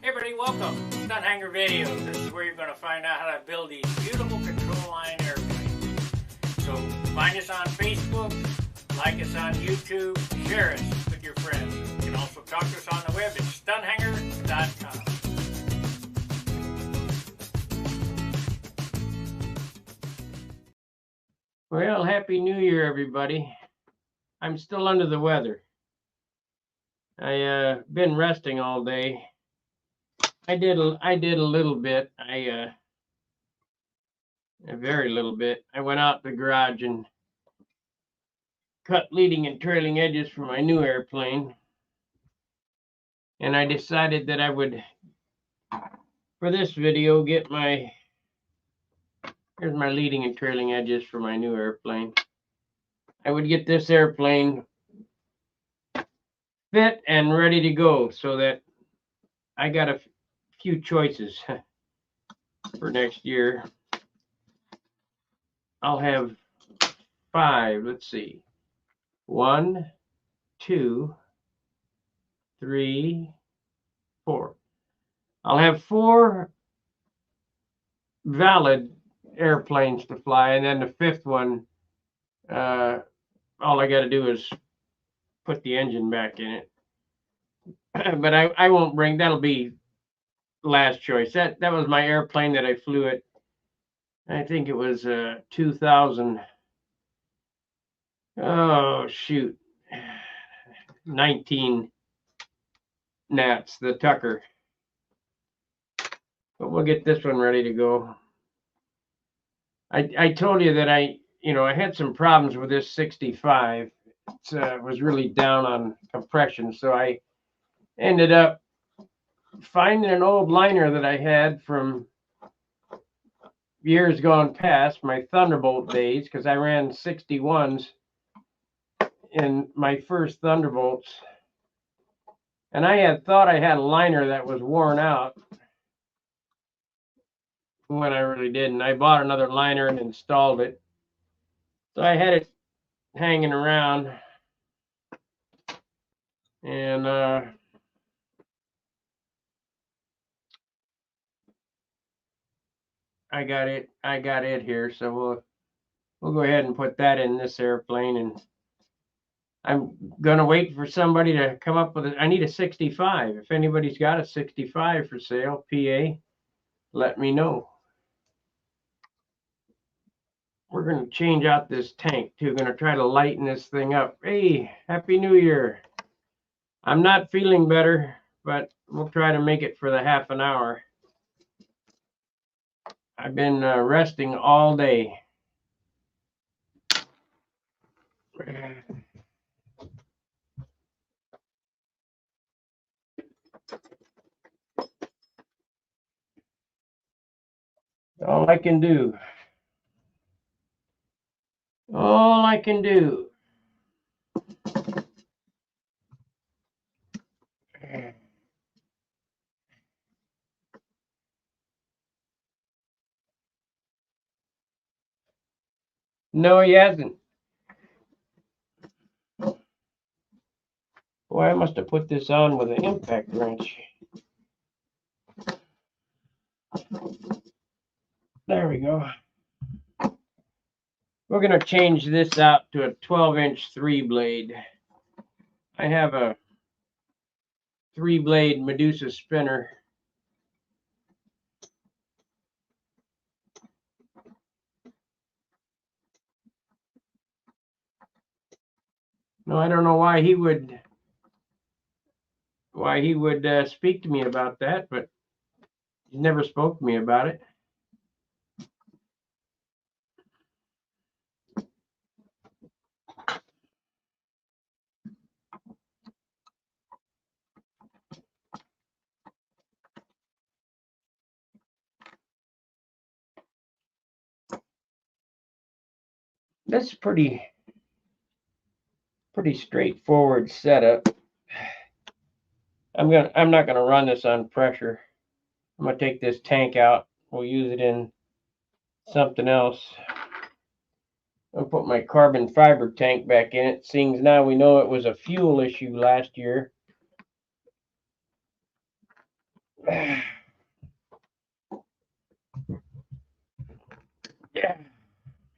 Hey everybody, welcome to Stunt Hangar Videos. This is where you're going to find out how to build these beautiful control line airplanes. So find us on Facebook, like us on YouTube, share us with your friends. You can also talk to us on the web at stunthangar.com. Well, Happy New Year, everybody. I'm still under the weather. I been resting all day. I did a little bit. A very little bit. I went out the garage and cut leading and trailing edges for my new airplane. And I decided that I would, for this video, get here's my leading and trailing edges for my new airplane. I would get this airplane fit and ready to go so that I got a few choices for next year. I'll have 5, let's see. 1, 2, 3, 4. I'll have 4 valid airplanes to fly, and then the 5th one, all I got to do is put the engine back in it. But I won't bring, that'll be last choice. That was my airplane that I flew at, I think it was 2000, oh shoot, 19 Nats, the Tucker. But we'll get this one ready to go. I told you that I had some problems with this 65. It was really down on compression, so I ended up finding an old liner that I had from years gone past, my Thunderbolt days, because I ran 61s in my first Thunderbolts. And I had thought I had a liner that was worn out when I really didn't. I bought another liner and installed it. So I had it hanging around. And I got it here, so we'll go ahead and put that in this airplane, and I'm gonna wait for somebody to come up with it. I need a 65. If anybody's got a 65 for sale, PA, let me know. We're gonna change out this tank too. Gonna try to lighten this thing up. Hey, Happy New Year. I'm not feeling better, but we'll try to make it for the half an hour. I've been resting all day. All I can do. All I can do. No, he hasn't. Boy, I must have put this on with an impact wrench. There we go. We're going to change this out to a 12-inch 3-blade. I have a 3-blade Medusa spinner. No, I don't know why he would speak to me about that, but he never spoke to me about it. That's pretty straightforward setup. I'm not gonna run this on pressure. I'm gonna take this tank out. We'll use it in something else. I'll put my carbon fiber tank back in it. Seeing now we know it was a fuel issue last year. Yeah.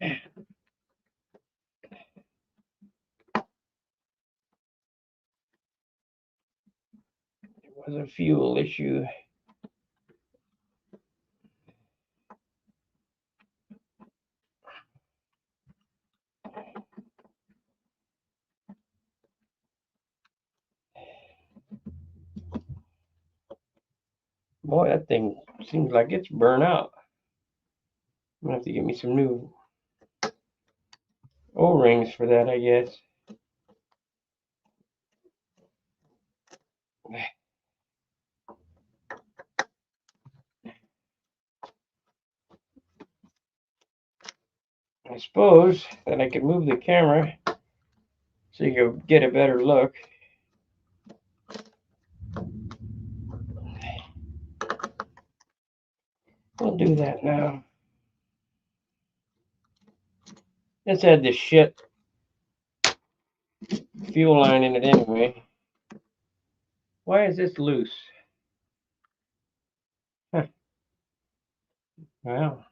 It was a fuel issue. Boy, that thing seems like it's burnt out. I'm gonna have to get me some new O-rings for that, I guess. I suppose that I could move the camera so you can get a better look. We'll do that now. This had this shit fuel line in it anyway. Why is this loose? Huh. Well,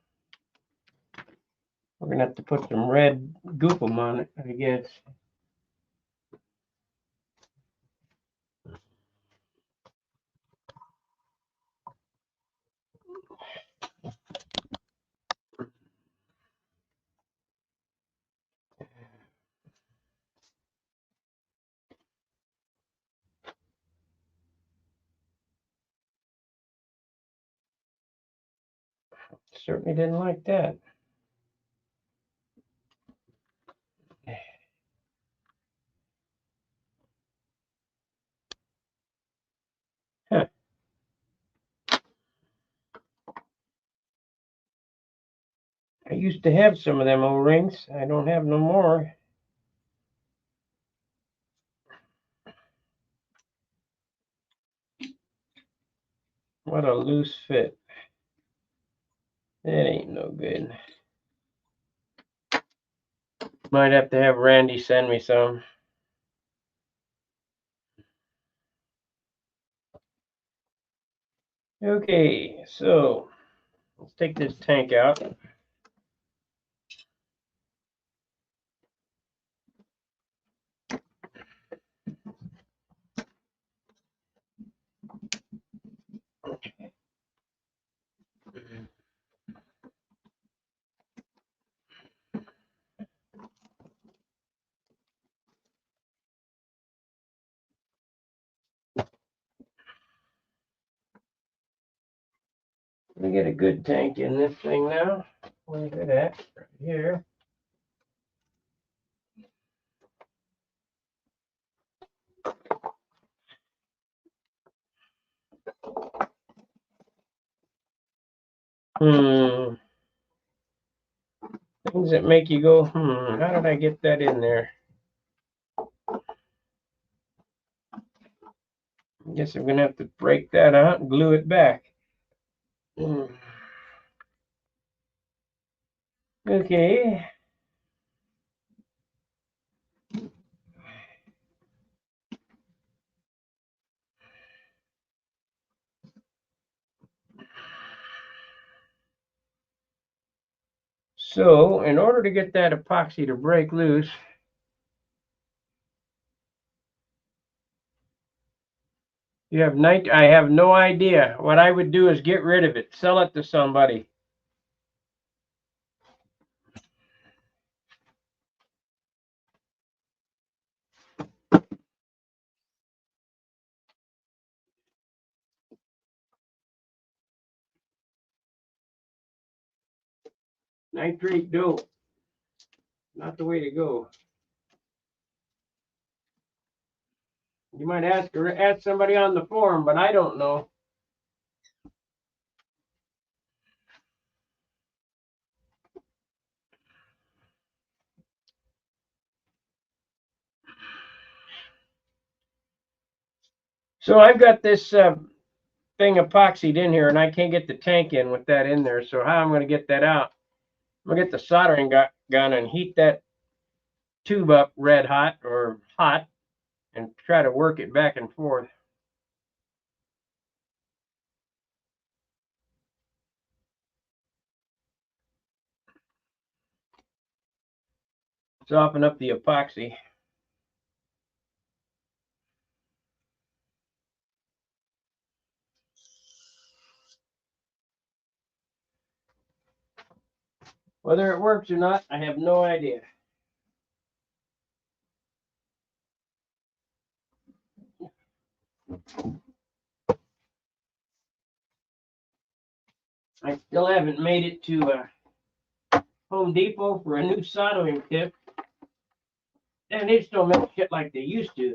we're gonna have to put some red goopum on it, I guess. Certainly didn't like that. Huh. I used to have some of them O-rings. I don't have no more. What a loose fit. That ain't no good. Might have to have Randy send me some. Okay, so let's take this tank out. We get a good tank in this thing now. Where's it at? Right here. Things that make you go, how did I get that in there? I guess I'm gonna have to break that out and glue it back. Okay. So, in order to get that epoxy to break loose, you have I have no idea. What I would do is get rid of it, sell it to somebody. Nitrate dope, not the way to go. You might ask somebody on the forum, but I don't know. So I've got this thing epoxied in here, and I can't get the tank in with that in there. So how I'm going to get that out? I'm going to get the soldering gun and heat that tube up red hot or hot, and try to work it back and forth. Soften up the epoxy. Whether it works or not, I have no idea. I still haven't made it to Home Depot for a new soldering tip. And they just don't make shit like they used to.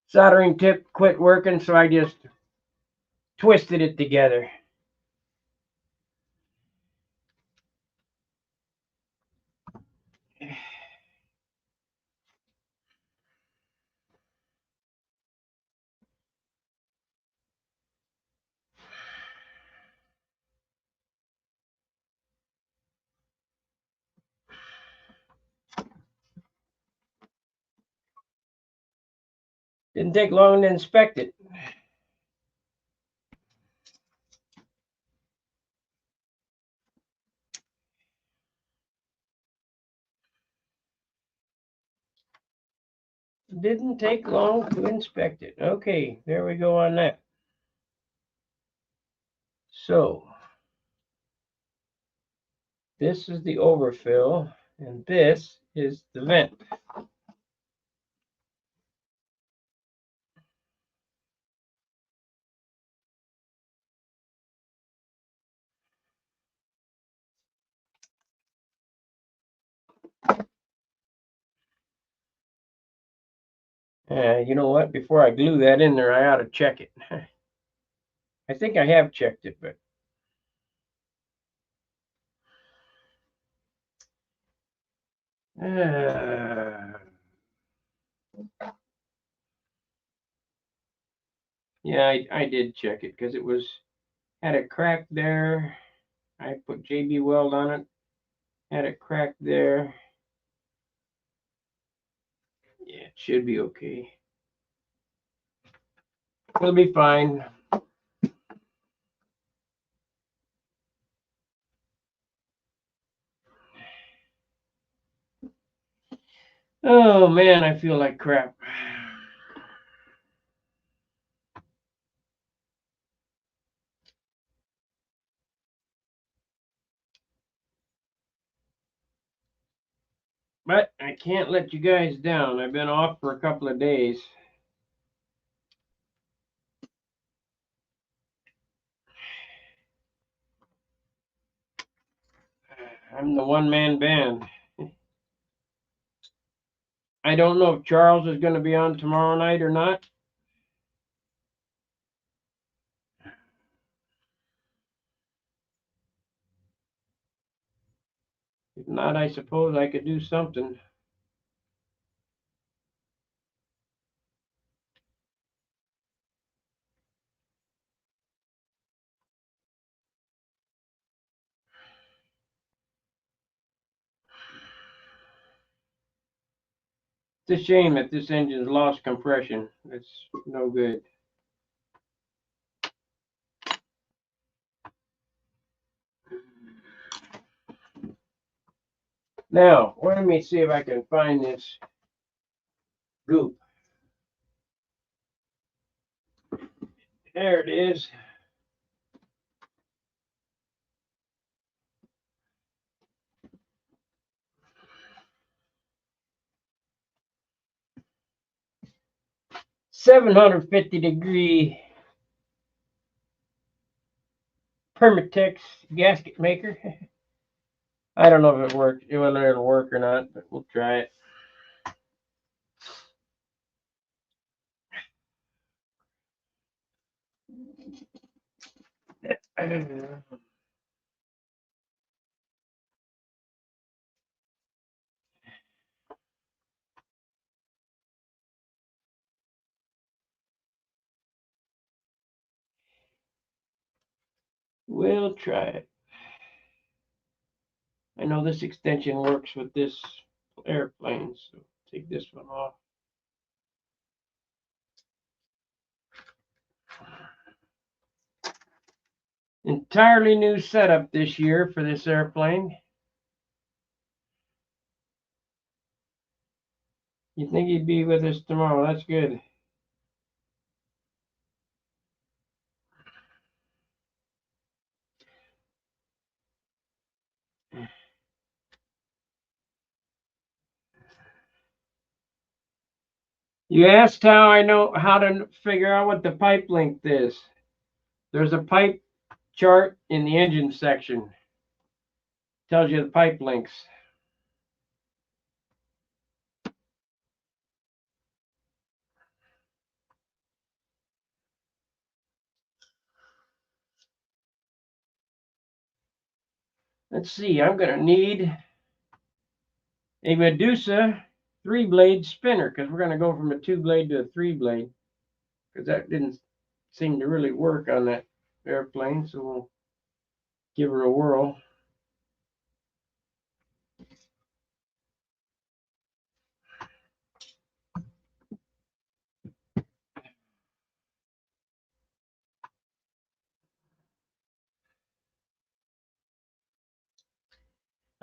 Soldering tip quit working, so I just twisted it together. Didn't take long to inspect it. Didn't take long to inspect it. Okay, there we go on that. So, this is the overfill, and this is the vent. You know what? Before I glue that in there, I ought to check it. I think I have checked it, but yeah, I did check it because it had a crack there. I put JB Weld on it. Had a crack there. Yeah, it should be okay. It'll be fine. Oh man, I feel like crap. But I can't let you guys down. I've been off for a couple of days. I'm the one-man band. I don't know if Charles is going to be on tomorrow night or not. If not, I suppose I could do something. It's a shame that this engine's lost compression. It's no good. Now, let me see if I can find this goop. There it is. $750 Permatex gasket maker. I don't know if it works, whether it'll work or not, but we'll try it. We'll try it. I know this extension works with this airplane, so take this one off. Entirely new setup this year for this airplane. You think he'd be with us tomorrow? That's good. You asked how I know how to figure out what the pipe length is. There's a pipe chart in the engine section. Tells you the pipe lengths. Let's see, I'm going to need a Medusa 3-blade spinner because we're going to go from a 2-blade to a 3-blade because that didn't seem to really work on that airplane. So we'll give her a whirl.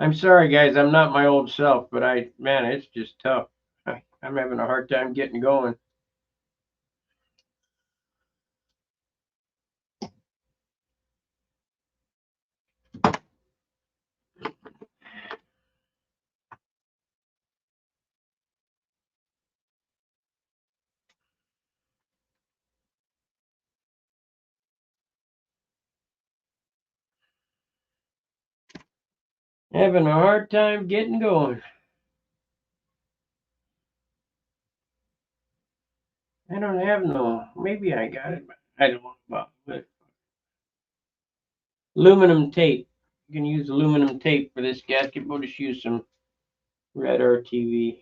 I'm sorry, guys. I'm not my old self, but man, it's just tough. I'm having a hard time getting going. Having a hard time getting going. I don't have no. Maybe I got it, but I don't know about it. Aluminum tape. You can use aluminum tape for this gasket. We'll just use some red RTV.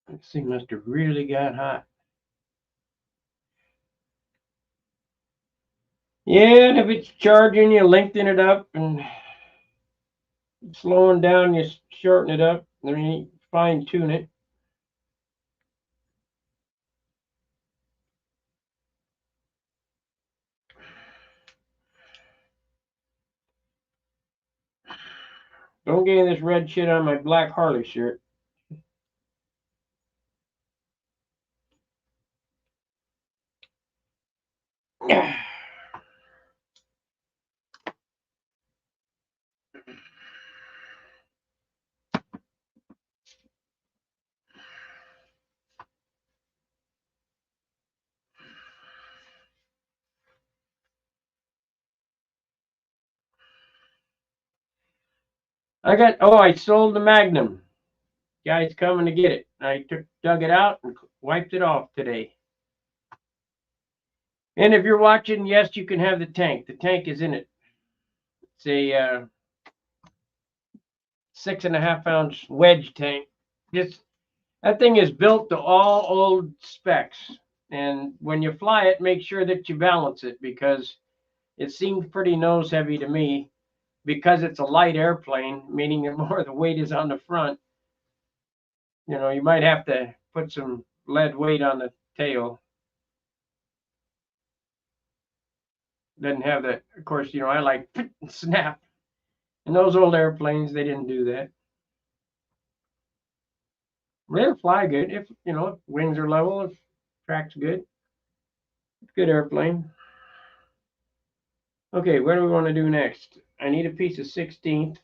This thing must have really got hot. Yeah, and if it's charging, you lengthen it up, and slowing down, you shorten it up, then you fine tune it. Don't get any of this red shit on my black Harley shirt. I sold the Magnum. Guy's coming to get it. I dug it out and wiped it off today. And if you're watching, yes, you can have the tank. The tank is in it. It's a 6.5 ounce wedge tank. That thing is built to all old specs. And when you fly it, make sure that you balance it because it seemed pretty nose heavy to me because it's a light airplane, meaning the more the weight is on the front. You might have to put some lead weight on the tail. Doesn't have that. Of course, I like snap. And those old airplanes, they didn't do that. They'll fly good if wings are level, if track's good. Good airplane. Okay, what do we want to do next? I need a piece of 16th.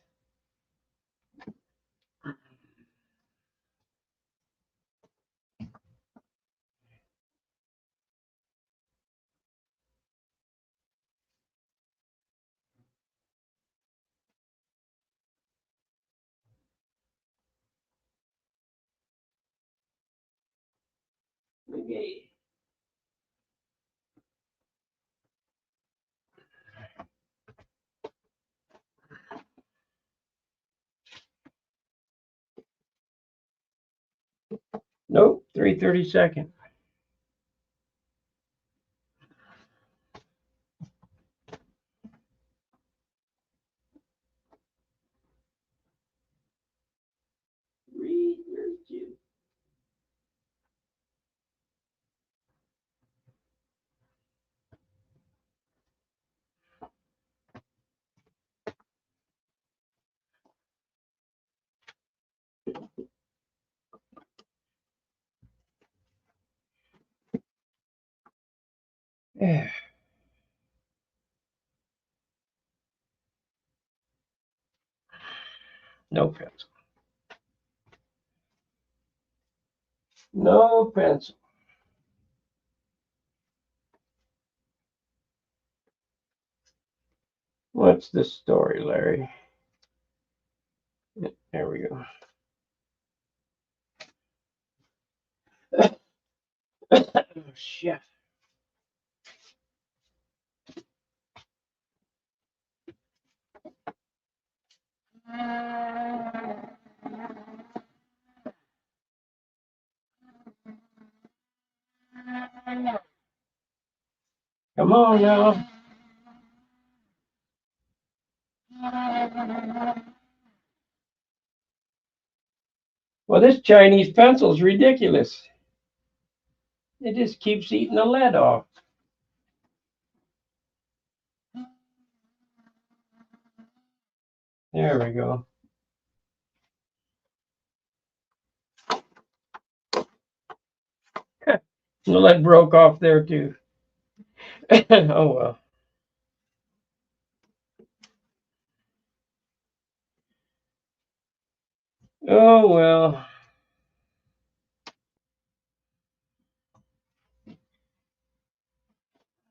Okay. 3/32. Yeah. No pencil. No pencil. What's the story, Larry? There we go. Oh, shit. Come on now. Well, this Chinese pencil's ridiculous. It just keeps eating the lead off. There we go. The lead broke off there too. Oh well. Oh well.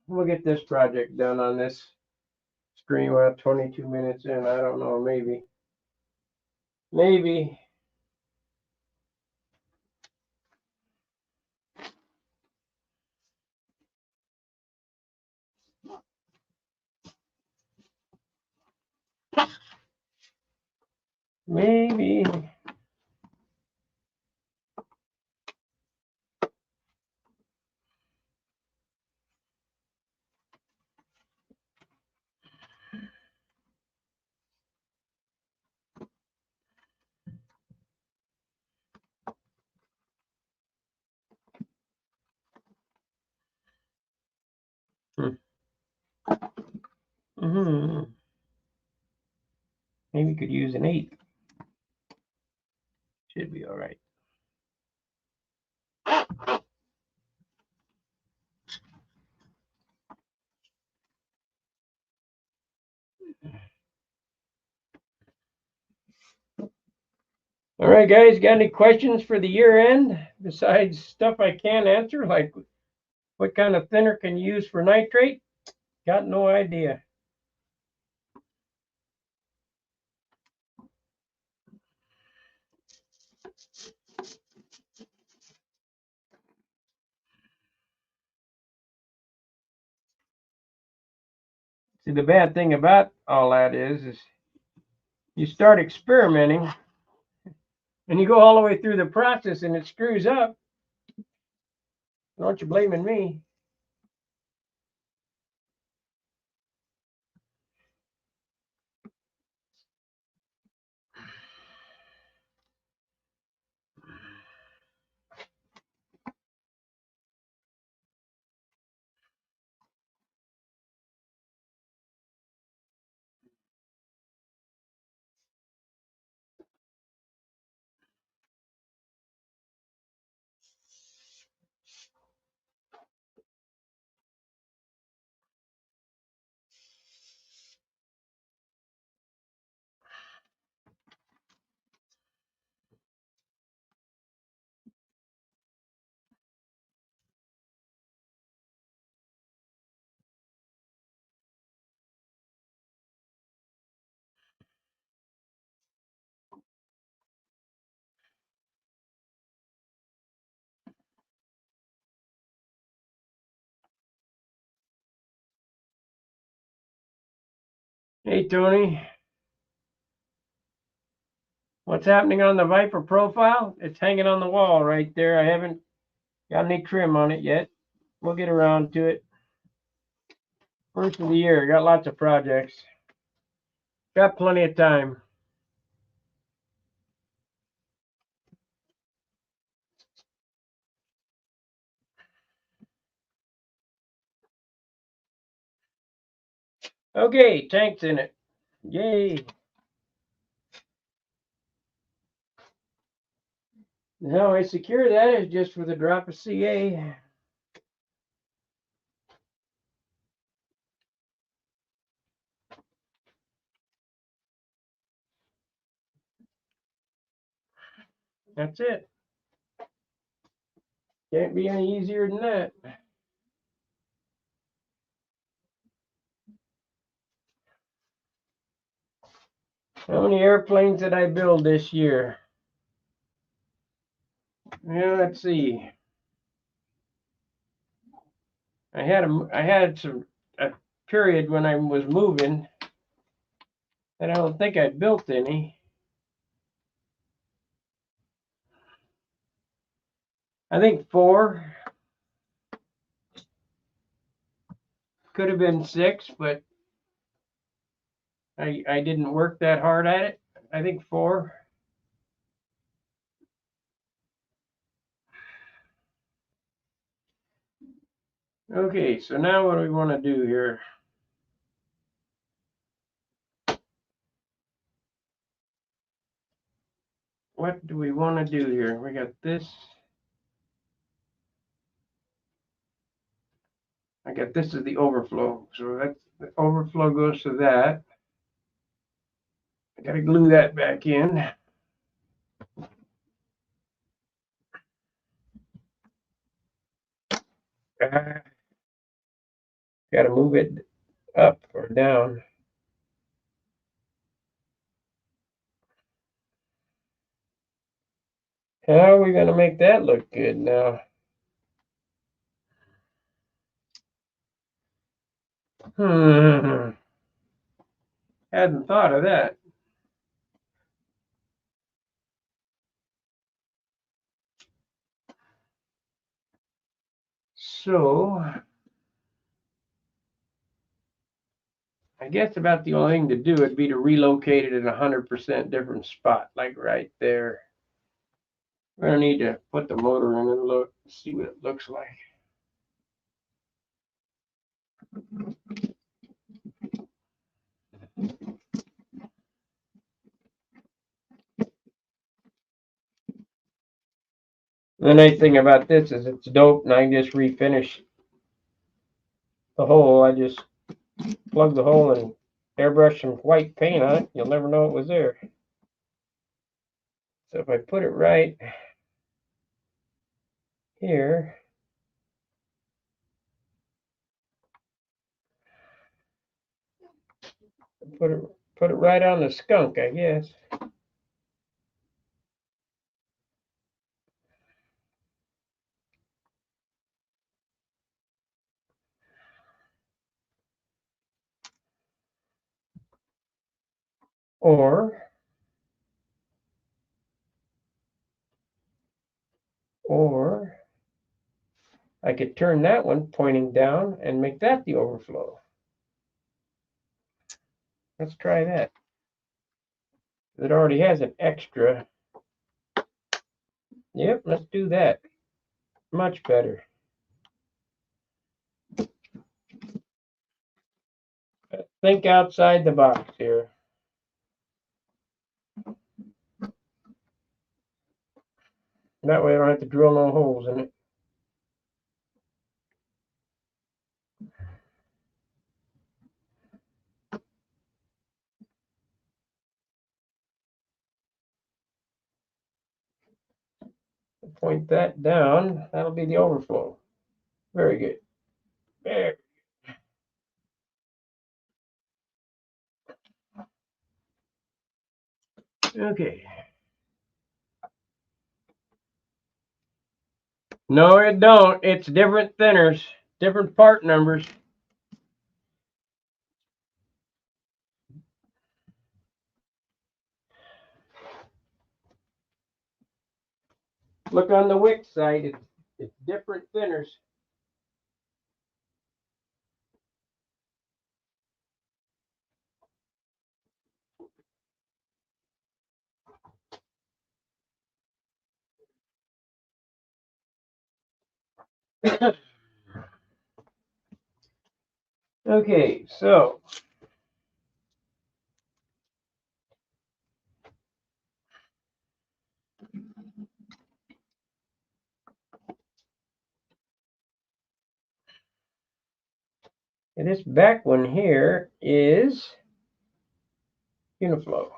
We'll get this project done on this screen. We're 22 minutes in. I don't know. Maybe. Maybe. Maybe. Mm-hmm. Maybe we could use an 8. Should be all right. All right, guys, got any questions for the year end besides stuff I can't answer, like what kind of thinner can you use for nitrate? Got no idea. See, the bad thing about all that is you start experimenting and you go all the way through the process and it screws up. Aren't you blaming me? Hey, Tony, what's happening on the Viper profile? It's hanging on the wall right there. I haven't Got any trim on it yet. We'll get around to it. First of the year, got lots of projects. Got plenty of time. Okay, tank's in it. Yay. How I secure that is just with a drop of CA. That's it. Can't be any easier than that. How many airplanes did I build this year? Yeah, let's see. I had a period when I was moving that I don't think I built any. I think 4. Could have been 6, but I didn't work that hard at it. I think 4. Okay, so now what do we want to do here? What do we want to do here? We got this. I got this is the overflow. So that's the overflow goes to that. I got to glue that back in. Got to move it up or down. How are we going to make that look good now? Hadn't thought of that. So I guess about the only thing to do would be to relocate it in 100% different spot, like right there. We're gonna need to put the motor in and look, see what it looks like. The nice thing about this is it's dope, and I can just refinish the hole. I just plug the hole and airbrush some white paint on it. You'll never know it was there. So if I put it right here, put it right on the skunk, I guess. Or I could turn that one pointing down and make that the overflow. Let's try that. It already has an extra. Yep, let's do that. Much better. Think outside the box here. That way I don't have to drill no holes in it. Point that down. That'll be the overflow. Very good. There. Okay. No, it don't. It's different thinners, different part numbers. Look on the wick side. It's different thinners. Okay, so and this back one here is Uniflow.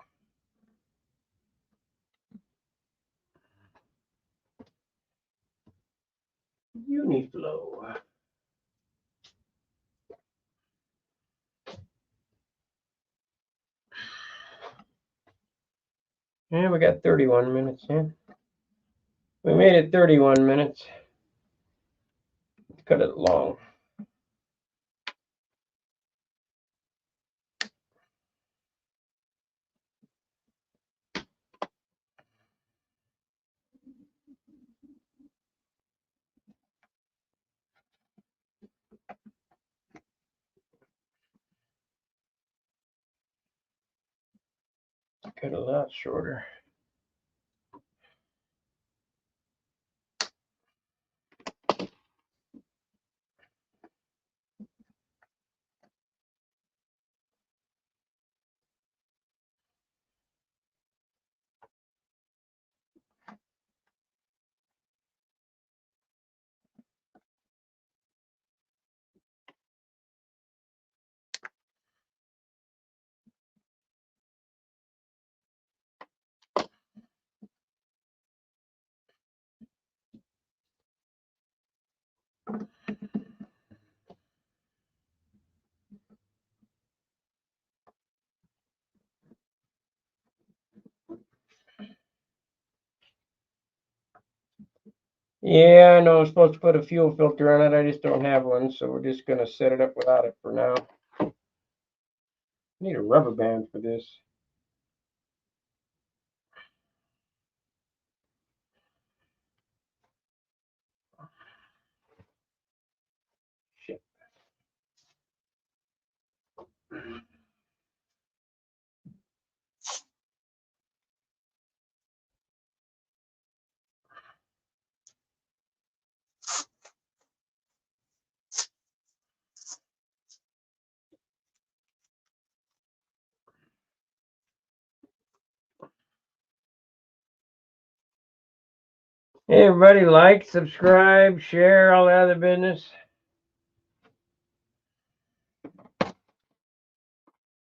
Uniflow. And we got 31 minutes in. We made it 31 minutes. Let's cut it long. Cut a lot shorter. Yeah, I know I'm supposed to put a fuel filter on it. I just don't have one, so we're just going to set it up without it for now. I need a rubber band for this. Shit. Hey, everybody, like, subscribe, share, all that other business.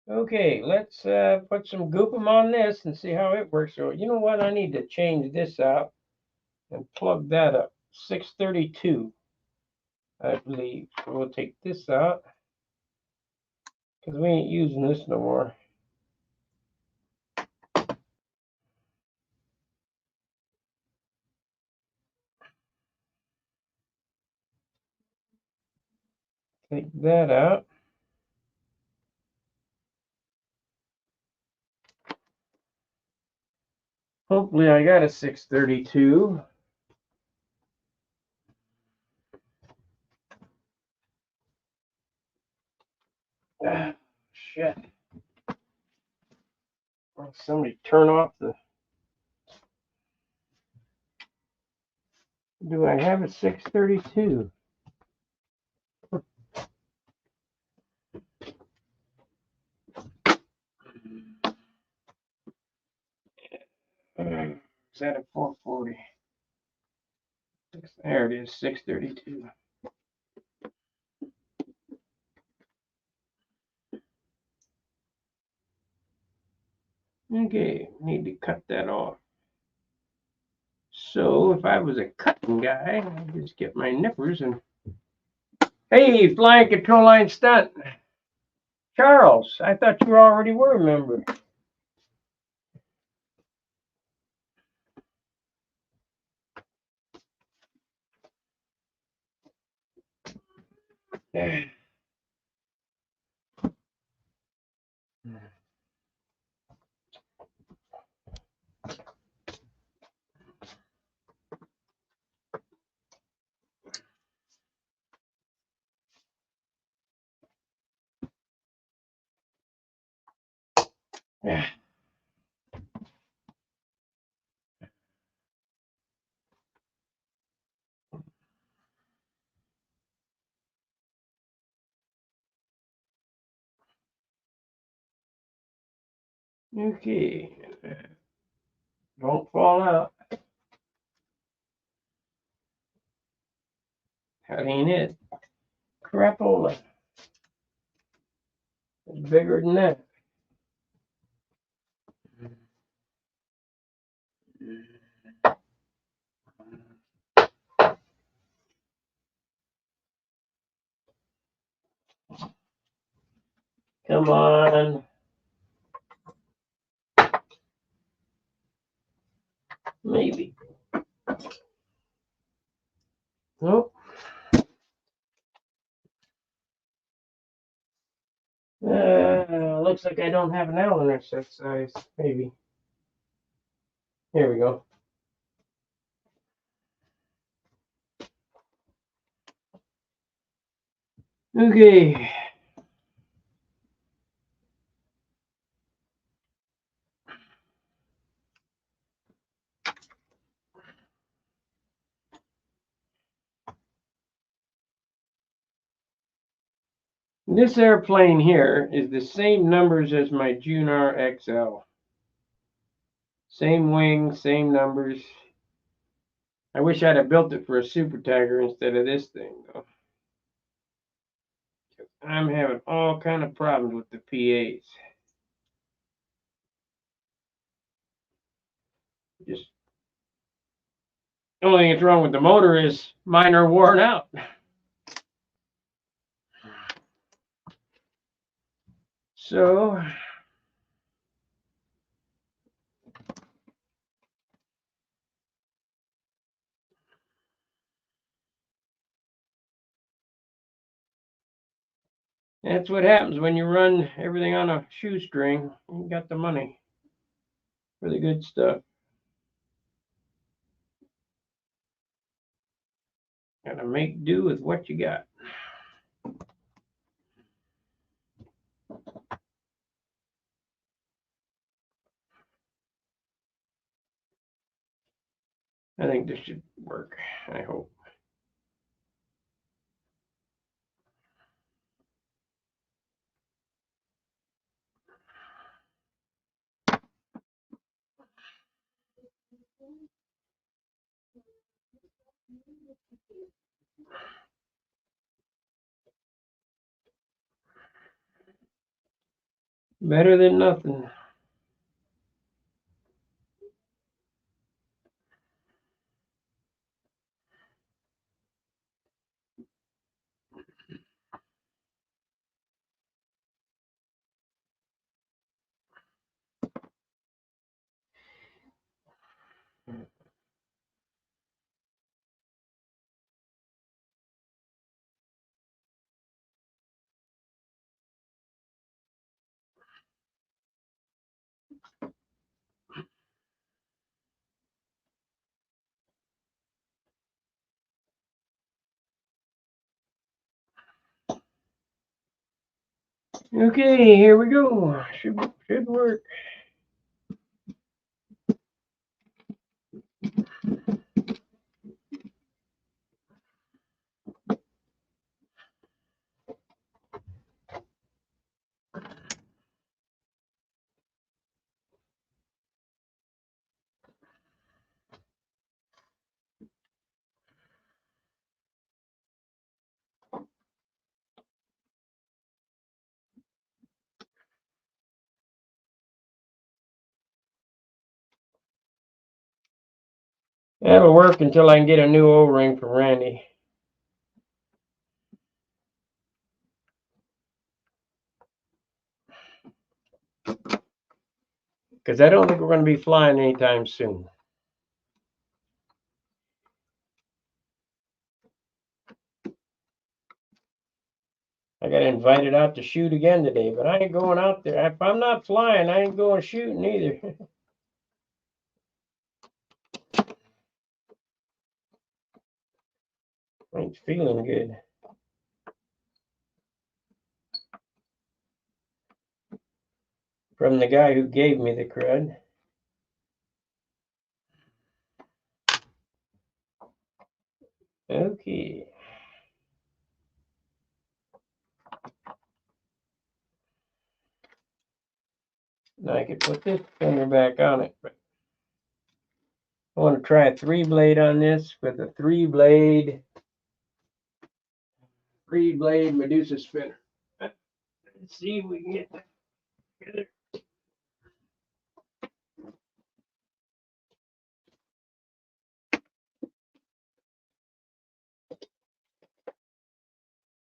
Okay, let's put some goopum on this and see how it works. So, you know what? I need to change this out and plug that up. 632, I believe. So we'll take this out because we ain't using this no more. Take that out. Hopefully I got a 632. Ah, shit. Somebody turn off the... Do I have a 632? Is that a 440? There it is, 632. Okay, need to cut that off. So if I was a cutting guy, I'd just get my nippers and... Hey, flying control line stunt. Charles, I thought you already were a member. Okay. Don't fall out. That ain't it. Crapola. It's bigger than that. Come on. Maybe. Nope. Looks like I don't have an Allen wrench that size. Maybe. Here we go. Okay. This airplane here is the same numbers as my Junar XL. Same wing, same numbers. I wish I'd have built it for a Super Tiger instead of this thing, though. I'm having all kind of problems with the PAs. Just the only thing that's wrong with the motor is mine are worn out. So that's what happens when you run everything on a shoestring. You got the money for the good stuff. Gotta make do with what you got. I think this should work. I hope. Better than nothing. Okay, here we go. Should work. That'll work until I can get a new O-ring from Randy. Because I don't think we're going to be flying anytime soon. I got invited out to shoot again today, but I ain't going out there. If I'm not flying, I ain't going shooting either. I ain't feeling good. from the guy who gave me the crud. Okay. Now I could put this finger back on it, but I want to try a 3-blade on this with a 3-blade Medusa spinner. Let's see if we can get that together.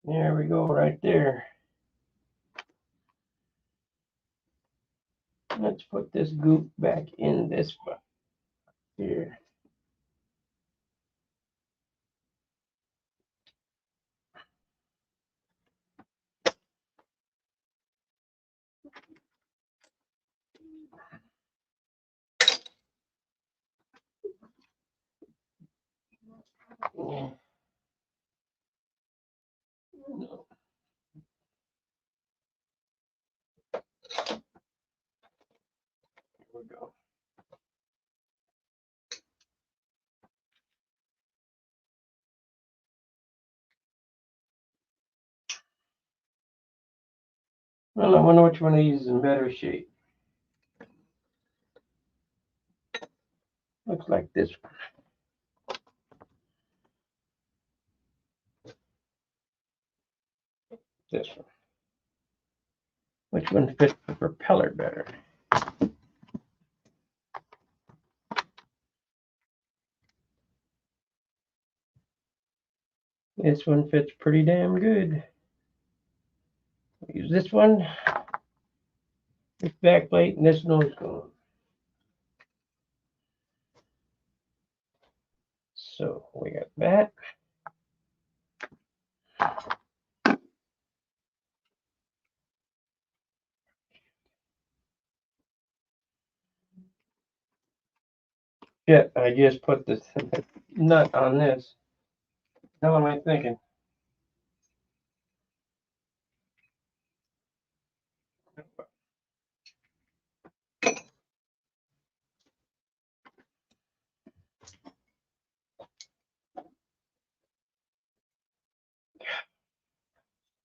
There we go, right there. Let's put this goop back in this spot here. Yeah. No. There we go. Well, I wonder which one of these is in better shape. Looks like this one. This one. Which one fits the propeller better? This one fits pretty damn good. Use this one, this back plate, and this nose cone. So we got that. Yeah, I just put this nut on this. How am I thinking?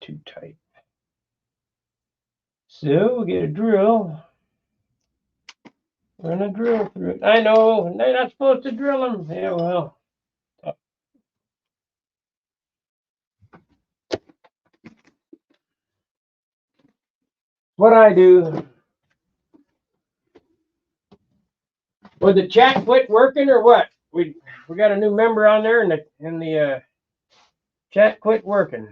Too tight. So we'll get a drill. Run a drill through it. I know, they're not supposed to drill them. Yeah, well. What I do. Was the chat quit working or what? We got a new member on there, and the chat quit working.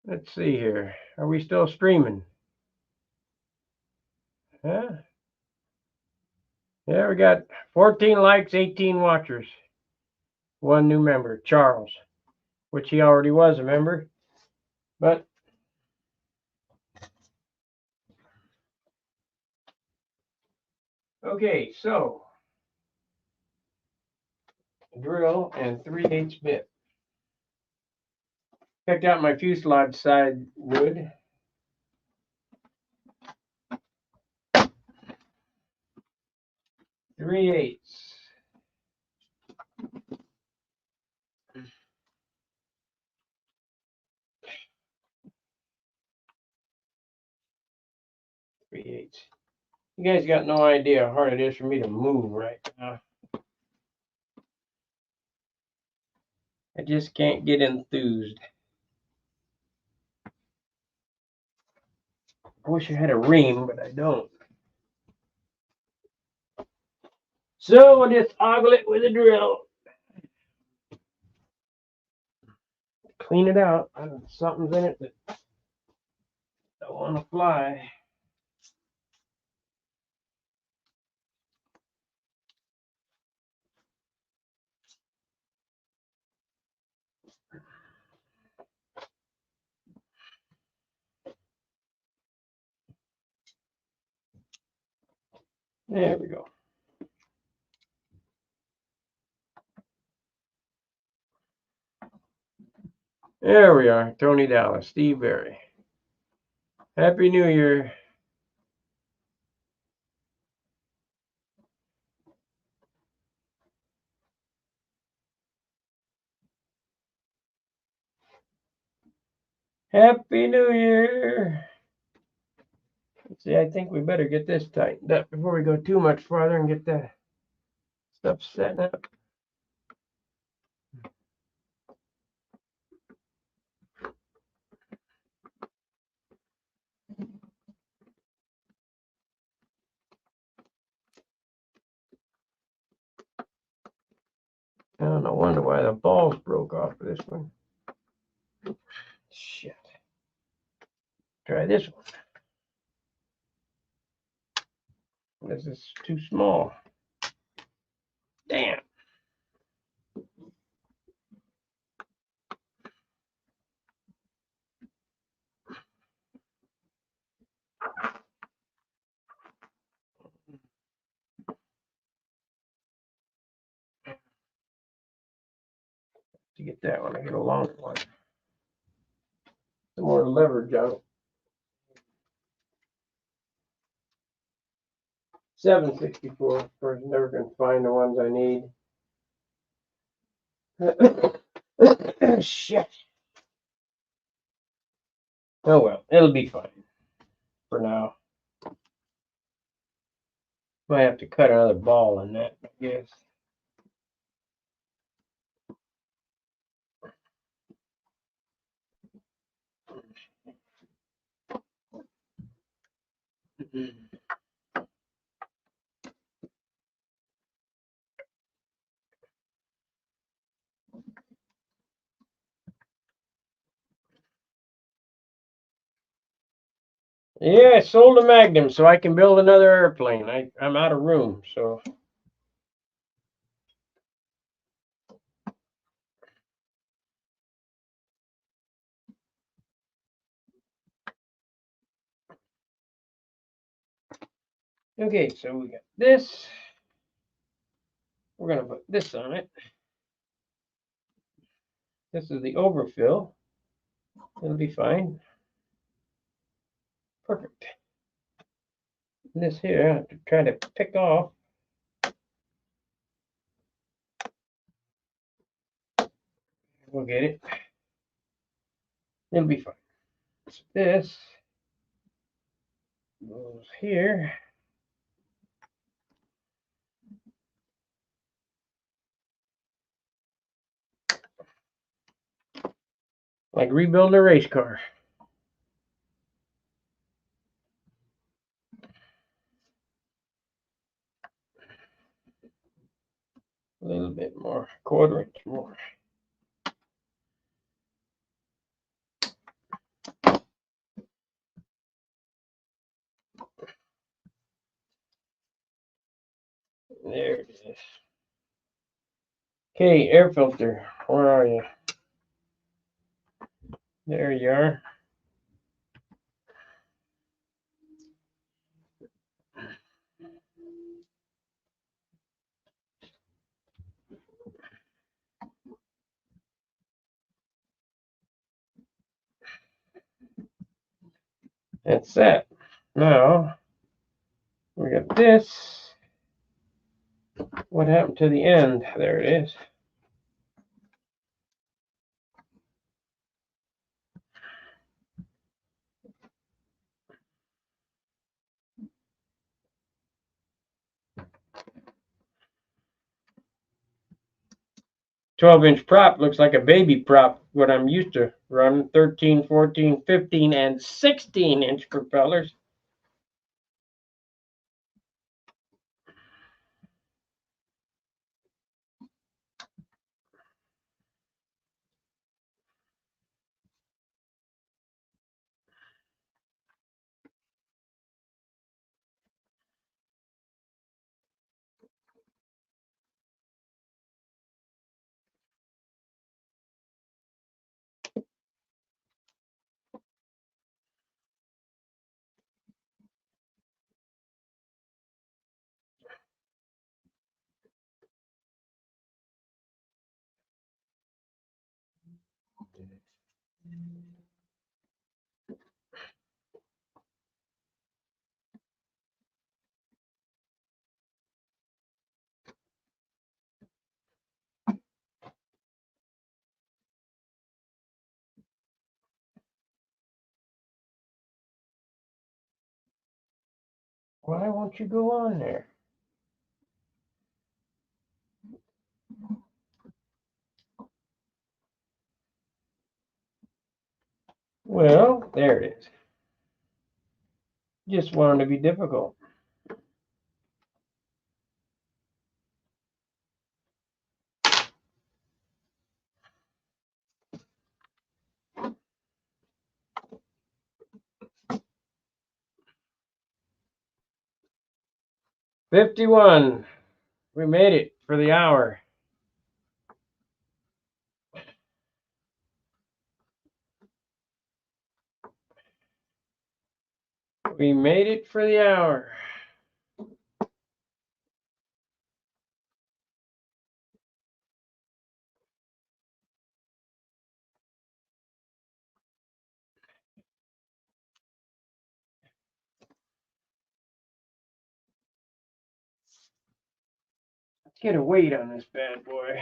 Let's see here. Are we still streaming? Huh? Yeah, we got 14 likes, 18 watchers. One new member, Charles, which he already was a member. But okay, so drill and 3/8 bit. Picked out my fuselage side wood. Three-eighths. Three-eighths. You guys got no idea how hard it is for me to move right now. I just can't get enthused. I wish I had a ream, but I don't. So we'll just ogle it with a drill. Clean it out. Something's in it that don't want to fly. There we go. There we are. Tony Dallas, Steve Berry. Happy New Year. Happy New Year. Let's see, I think we better get this tightened up before we go too much farther and get the stuff set up. Oh, no wonder why the balls broke off of this one. Shit. Try this one. This is too small. Damn. To get that one, I get a longer one. Some more leverage on it. 764. Of course, never can find the ones I need. Shit. Oh well, it'll be fine for now. Might have to cut another ball in that, I guess. Yeah, I sold a Magnum so I can build another airplane. I'm out of room, so. Okay, so we got this. We're going to put this on it. This is the overfill. It'll be fine. Perfect. And this here, I have to try to pick off. We'll get it. It'll be fine. So this goes here. Like rebuilding a race car. A little bit more, quarter inch more. There it is. Okay, air filter. Where are you? There you are. That's that. Now, we got this. What happened to the end? There it is. Twelve-inch prop looks like a baby prop, what I'm used to running 13, 14, 15, and 16-inch propellers. Why won't you go on there? Well, there it is. Just wanted to be difficult. $51. We made it for the hour. We made it for the hour. Let's get a weight on this bad boy.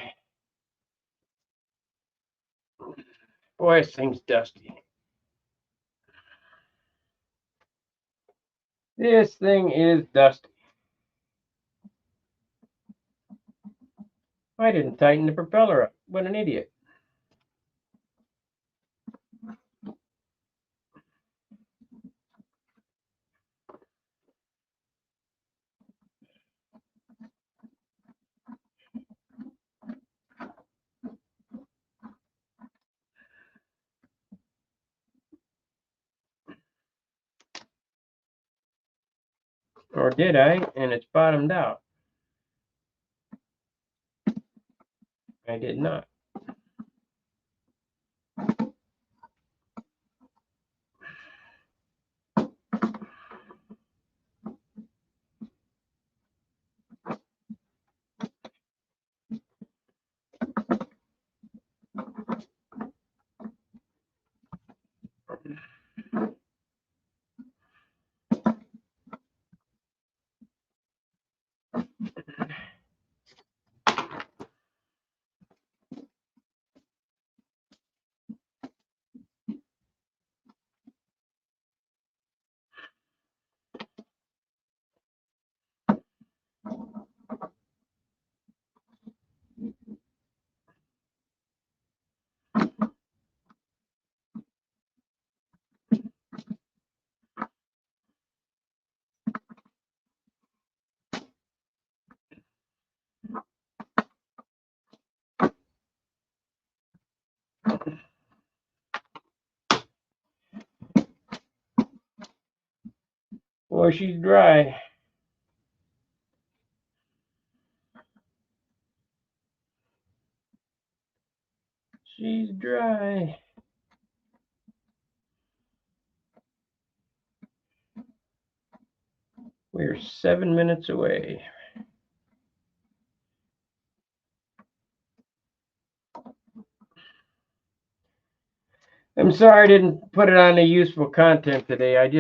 Boy, this thing's dusty. This thing is dusty. I didn't tighten the propeller up. What an idiot. Or did I? And it's bottomed out. I did not. Boy, she's dry. She's dry. We're 7 minutes away. I'm sorry I didn't put it on the useful content today. I'm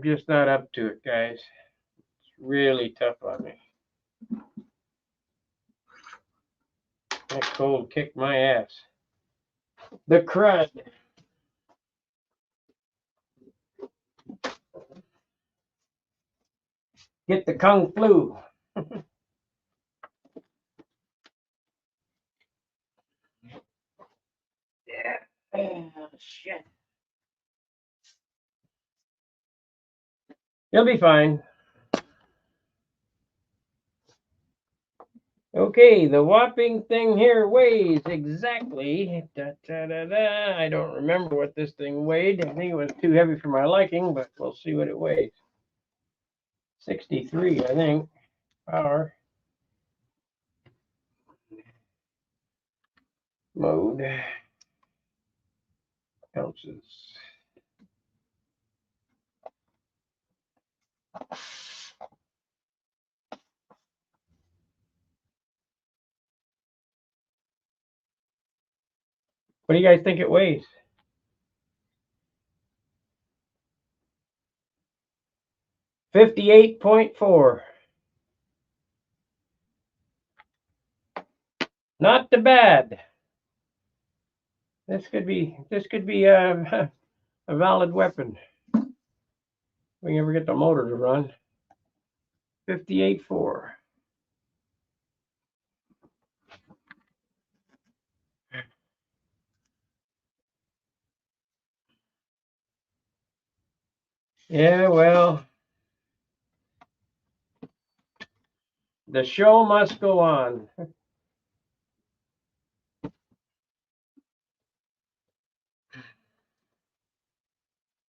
just not up to it, guys. It's really tough on me. That cold kicked my ass. The crud. Get the kung flu. Yeah. Oh, shit. You'll be fine. Okay, the whopping thing here weighs exactly. I don't remember what this thing weighed. I think it was too heavy for my liking, but we'll see what it weighs. 63, I think. Power. Mode. Ounces. What do you guys think it weighs? 58.4. Not too bad. This could be a valid weapon. We never get the motor to run. 58.4. Yeah, well, the show must go on.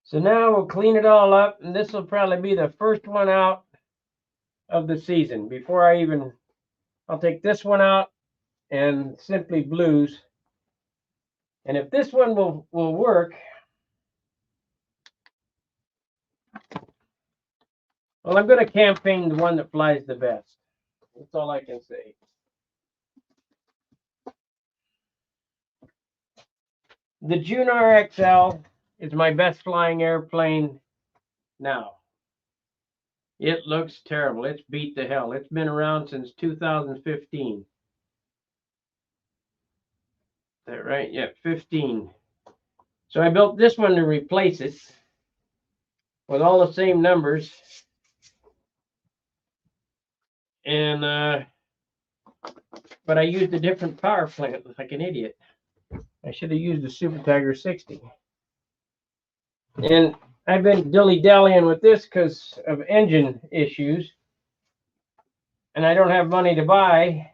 So now we'll clean it all up, and this will probably be the first one out of the season. Before I'll take this one out and simply blues. And if this one will work, well, I'm going to campaign the one that flies the best. That's all I can say. The Junar XL is my best flying airplane now. It looks terrible. It's beat to hell. It's been around since 2015. Is that right? Yeah, 15. So I built this one to replace it with all the same numbers. And but I used a different power plant like an idiot. I should have used a Super Tiger 60. And I've been dilly-dallying with this because of engine issues. And I don't have money to buy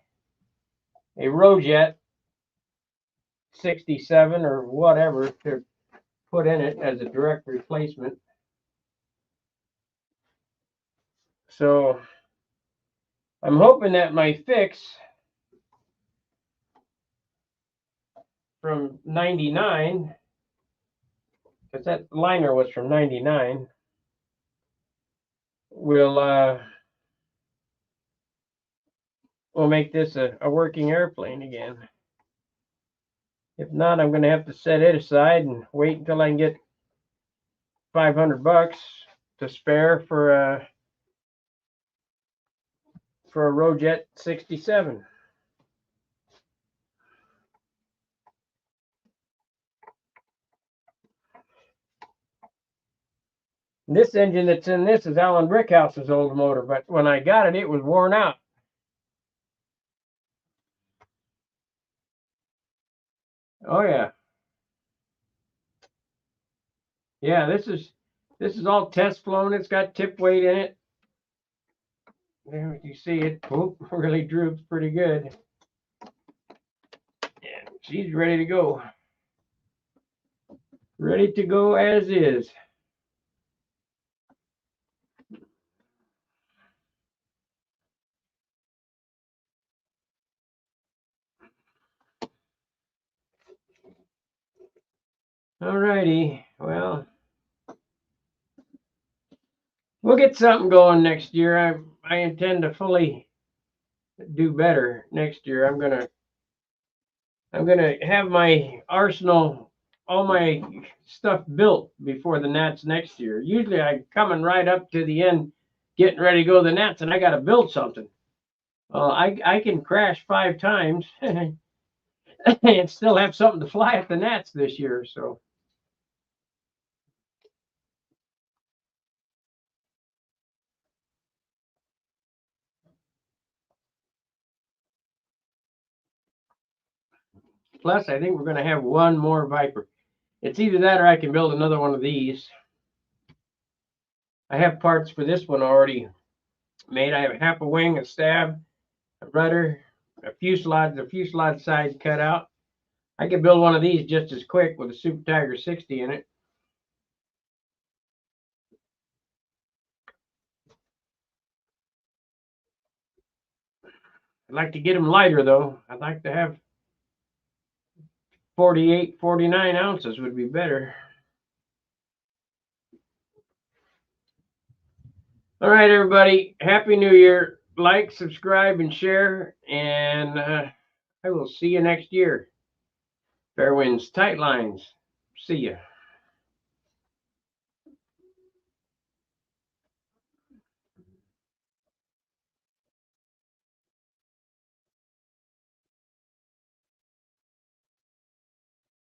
a Rojet 67 or whatever to put in it as a direct replacement. So I'm hoping that my fix from 99, because that liner was from 99, will make this a working airplane again. If not, I'm going to have to set it aside and wait until I can get $500 to spare for a Rojet 67. This engine that's in this is Alan Brickhouse's old motor, but when I got it, it was worn out. Oh yeah. Yeah, this is all test flown. It's got tip weight in it. There you see it. Oh, really droops pretty good. And she's ready to go. Ready to go as is. Alrighty. Well, we'll get something going next year. I intend to fully do better next year. I'm gonna have my arsenal, all my stuff built before the Nats next year. Usually I'm coming right up to the end, getting ready to go to the Nats, and I got to build something. I can crash 5 times and still have something to fly at the Nats this year. So. Plus, I think we're going to have one more Viper. It's either that or I can build another one of these. I have parts for this one already made. I have half a wing, a stab, a rudder, a fuselage size cut out. I could build one of these just as quick with a Super Tiger 60 in it. I'd like to get them lighter though. I'd like to have 48, 49 ounces would be better. All right, everybody. Happy New Year. Like, subscribe, and share. And I will see you next year. Fair winds, tight lines. See ya.